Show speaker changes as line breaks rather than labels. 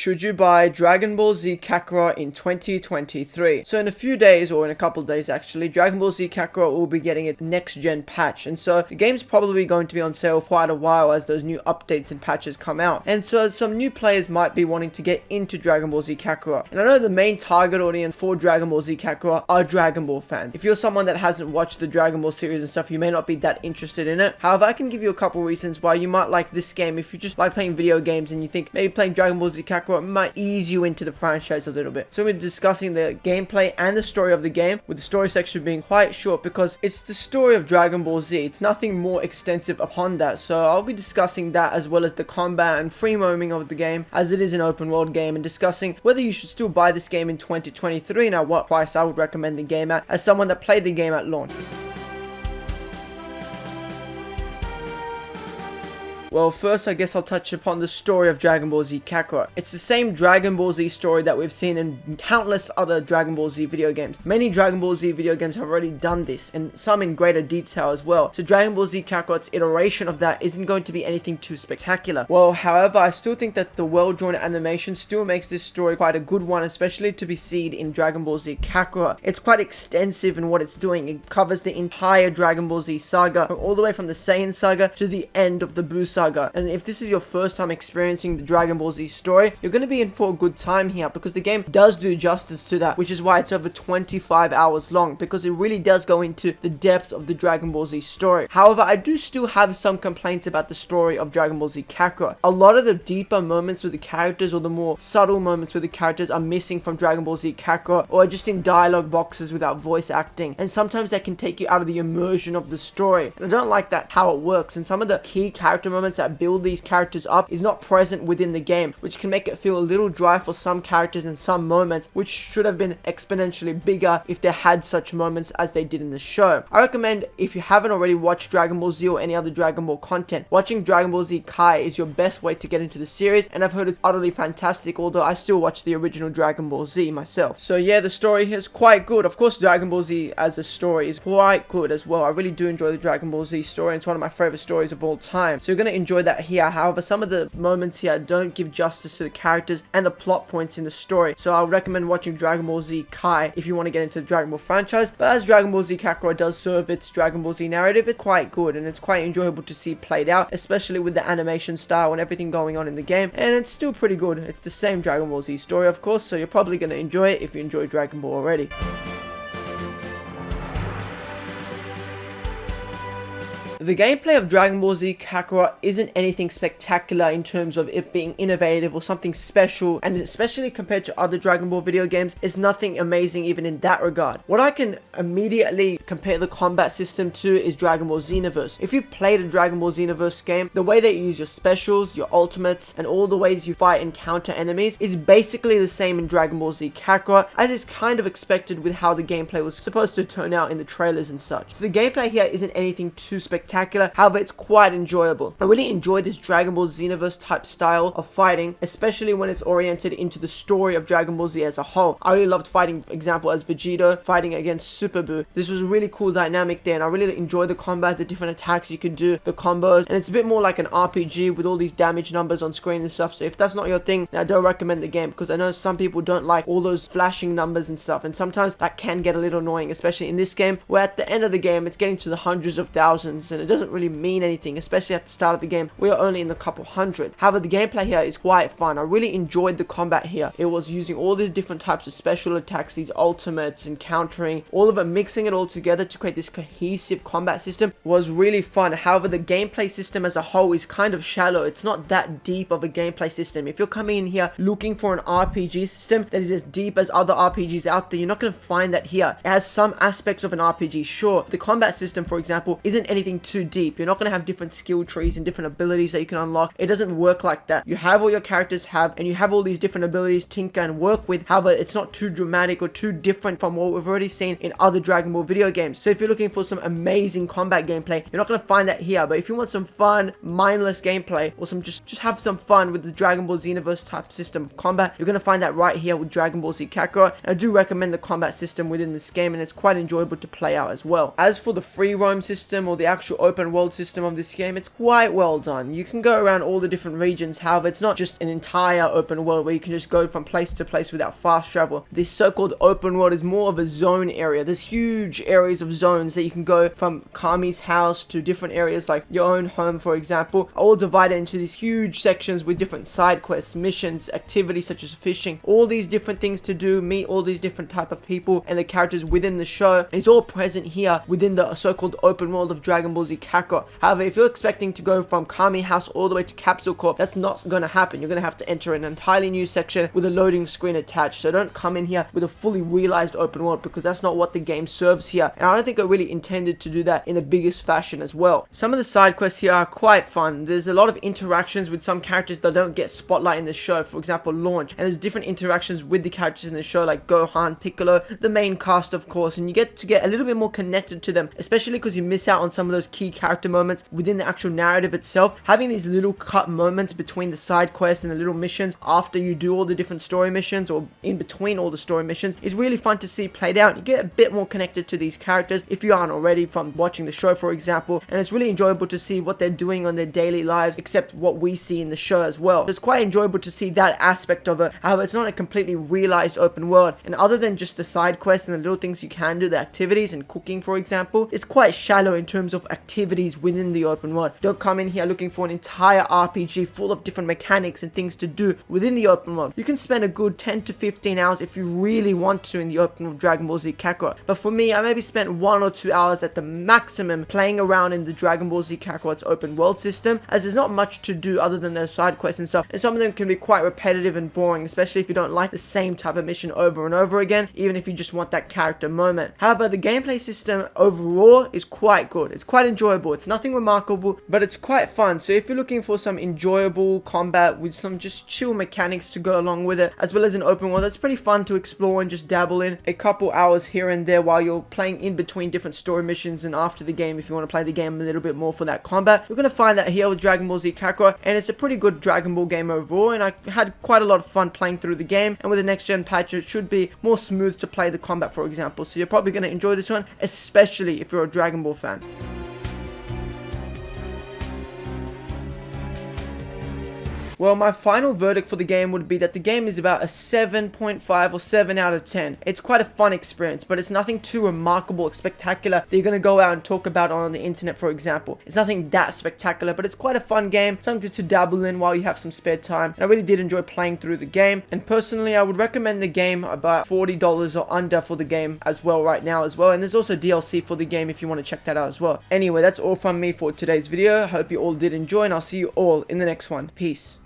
should you buy Dragon Ball Z Kakarot in 2023? So in a few days, or in a couple of days actually, Dragon Ball Z Kakarot will be getting its next gen patch, and so the game's probably going to be on sale for quite a while as those new updates and patches come out. And so some new players might be wanting to get into Dragon Ball Z Kakarot. And I know the main target audience for Dragon Ball Z Kakarot are Dragon Ball fans. If you're someone that hasn't watched the Dragon Ball series and stuff, you may not be that interested in it. However, I can give you a couple reasons why you might like this game if you just like playing video games and you think maybe playing Dragon Ball Z Kakarot might ease you into the franchise a little bit. So we're discussing the gameplay and the story of the game, with the story section being quite short because it's the story of Dragon Ball Z. It's nothing more extensive upon that. So I'll be discussing that as well as the combat and free roaming of the game, as it is an open world game, and discussing whether you should still buy this game in 2023 and at what price I would recommend the game at, as someone that played the game at launch. Well, first I guess I'll touch upon the story of Dragon Ball Z Kakarot. It's the same Dragon Ball Z story that we've seen in countless other Dragon Ball Z video games. Many Dragon Ball Z video games have already done this, and some in greater detail as well. So Dragon Ball Z Kakarot's iteration of that isn't going to be anything too spectacular. Well, however, I still think that the well-drawn animation still makes this story quite a good one, especially to be seen in Dragon Ball Z Kakarot. It's quite extensive in what it's doing. It covers the entire Dragon Ball Z saga, all the way from the Saiyan saga to the end of the Buu saga. And if this is your first time experiencing the Dragon Ball Z story, you're going to be in for a good time here, because the game does do justice to that, which is why it's over 25 hours long, because it really does go into the depth of the Dragon Ball Z story. However, I do still have some complaints about the story of Dragon Ball Z Kakarot. A lot of the deeper moments with the characters, or the more subtle moments with the characters, are missing from Dragon Ball Z Kakarot, or are just in dialogue boxes without voice acting, and sometimes that can take you out of the immersion of the story, and I don't like that how it works. And some of the key character moments that build these characters up is not present within the game, which can make it feel a little dry for some characters in some moments, which should have been exponentially bigger if they had such moments as they did in the show. I recommend, if you haven't already watched Dragon Ball Z or any other Dragon Ball content, watching Dragon Ball Z Kai is your best way to get into the series, and I've heard it's utterly fantastic, although I still watch the original Dragon Ball Z myself. So yeah, the story is quite good. Of course, Dragon Ball Z as a story is quite good as well. I really do enjoy the Dragon Ball Z story, and it's one of my favorite stories of all time. So you're going to enjoy that here. However, some of the moments here don't give justice to the characters and the plot points in the story. So I would recommend watching Dragon Ball Z Kai if you want to get into the Dragon Ball franchise. But as Dragon Ball Z Kakarot does serve its Dragon Ball Z narrative, it's quite good, and it's quite enjoyable to see played out, especially with the animation style and everything going on in the game. And it's still pretty good. It's the same Dragon Ball Z story, of course, so you're probably going to enjoy it if you enjoy Dragon Ball already. The gameplay of Dragon Ball Z Kakarot isn't anything spectacular in terms of it being innovative or something special, and especially compared to other Dragon Ball video games, it's nothing amazing even in that regard. What I can immediately compare the combat system to is Dragon Ball Xenoverse. If you played a Dragon Ball Xenoverse game, the way that you use your specials, your ultimates, and all the ways you fight and counter enemies is basically the same in Dragon Ball Z Kakarot, as is kind of expected with how the gameplay was supposed to turn out in the trailers and such. So the gameplay here isn't anything too spectacular, however it's quite enjoyable. I really enjoy this Dragon Ball Xenoverse type style of fighting, especially when it's oriented into the story of Dragon Ball Z as a whole. I really loved fighting, for example, as Vegeta fighting against Super Buu. This was a really cool dynamic there, and I really enjoyed the combat, the different attacks you could do, the combos, and it's a bit more like an RPG with all these damage numbers on screen and stuff. So if that's not your thing, then I don't recommend the game, because I know some people don't like all those flashing numbers and stuff, and sometimes that can get a little annoying, especially in this game, where at the end of the game it's getting to the hundreds of thousands, and it doesn't really mean anything, especially at the start of the game. We are only in the couple hundred. However, the gameplay here is quite fun. I really enjoyed the combat here. It was using all these different types of special attacks, these ultimates and countering, all of it, mixing it all together to create this cohesive combat system was really fun. However, the gameplay system as a whole is kind of shallow. It's not that deep of a gameplay system. If you're coming in here looking for an RPG system that is as deep as other RPGs out there, you're not going to find that here. It has some aspects of an RPG, sure. The combat system, for example, isn't anything too deep. You're not going to have different skill trees and different abilities that you can unlock. It doesn't work like that. You have all your characters have, and you have all these different abilities to tinker and work with. However, it's not too dramatic or too different from what we've already seen in other Dragon Ball video games. So if you're looking for some amazing combat gameplay, you're not going to find that here. But if you want some fun, mindless gameplay, or some just have some fun with the Dragon Ball Xenoverse type system of combat, you're going to find that right here with Dragon Ball Z Kakarot. And I do recommend the combat system within this game, and it's quite enjoyable to play out as well. As for the free roam system or the actual actual open world system of this game, it's quite well done. You can go around all the different regions. However, it's not just an entire open world where you can just go from place to place without fast travel. This so-called open world is more of a zone area. There's huge areas of zones that you can go from Kami's house to different areas like your own home, for example, all divided into these huge sections with different side quests, missions, activities such as fishing, all these different things to do, meet all these different type of people and the characters within the show is all present here within the so-called open world of Dragon Ball Z Kakarot. However, if you're expecting to go from Kami house all the way to Capsule Corp, that's not going to happen. You're going to have to enter an entirely new section with a loading screen attached. So don't come in here with a fully realized open world, because that's not what the game serves here, and I don't think it really intended to do that in the biggest fashion as well. Some of the side quests here are quite fun. There's a lot of interactions with some characters that don't get spotlight in the show, for example Launch, and there's different interactions with the characters in the show like Gohan, Piccolo, the main cast of course, and you get to get a little bit more connected to them, especially because you miss out on some of those key character moments within the actual narrative itself. Having these little cut moments between the side quests and the little missions after you do all the different story missions, or in between all the story missions, is really fun to see played out. You get a bit more connected to these characters if you aren't already from watching the show, for example, and it's really enjoyable to see what they're doing on their daily lives, except what we see in the show as well. It's quite enjoyable to see that aspect of it. However, it's not a completely realized open world, and other than just the side quests and the little things you can do, the activities and cooking, for example, it's quite shallow in terms of activities within the open world. Don't come in here looking for an entire RPG full of different mechanics and things to do within the open world. You can spend a good 10 to 15 hours if you really want to in the open world of Dragon Ball Z Kakarot, but for me, I maybe spent 1 or 2 hours at the maximum playing around in the Dragon Ball Z Kakarot's open world system, as there's not much to do other than those side quests and stuff, and some of them can be quite repetitive and boring, especially if you don't like the same type of mission over and over again, even if you just want that character moment. However, the gameplay system overall is quite good. It's quite enjoyable. It's nothing remarkable, but it's quite fun. So if you're looking for some enjoyable combat with some just chill mechanics to go along with it, as well as an open world that's pretty fun to explore and just dabble in a couple hours here and there while you're playing in between different story missions and after the game, if you want to play the game a little bit more for that combat, you're going to find that here with Dragon Ball Z Kakarot, and it's a pretty good Dragon Ball game overall, and I had quite a lot of fun playing through the game, and with the next gen patch it should be more smooth to play the combat, for example, so you're probably going to enjoy this one, especially if you're a Dragon Ball fan. Well, my final verdict for the game would be that the game is about a 7.5 or 7 out of 10. It's quite a fun experience, but it's nothing too remarkable or spectacular that you're going to go out and talk about on the internet, for example. It's nothing that spectacular, but it's quite a fun game, something to dabble in while you have some spare time. And I really did enjoy playing through the game, and personally I would recommend the game about $40 or under for the game as well right now as well, and there's also DLC for the game if you want to check that out as well. Anyway, that's all from me for today's video. I hope you all did enjoy, and I'll see you all in the next one. Peace.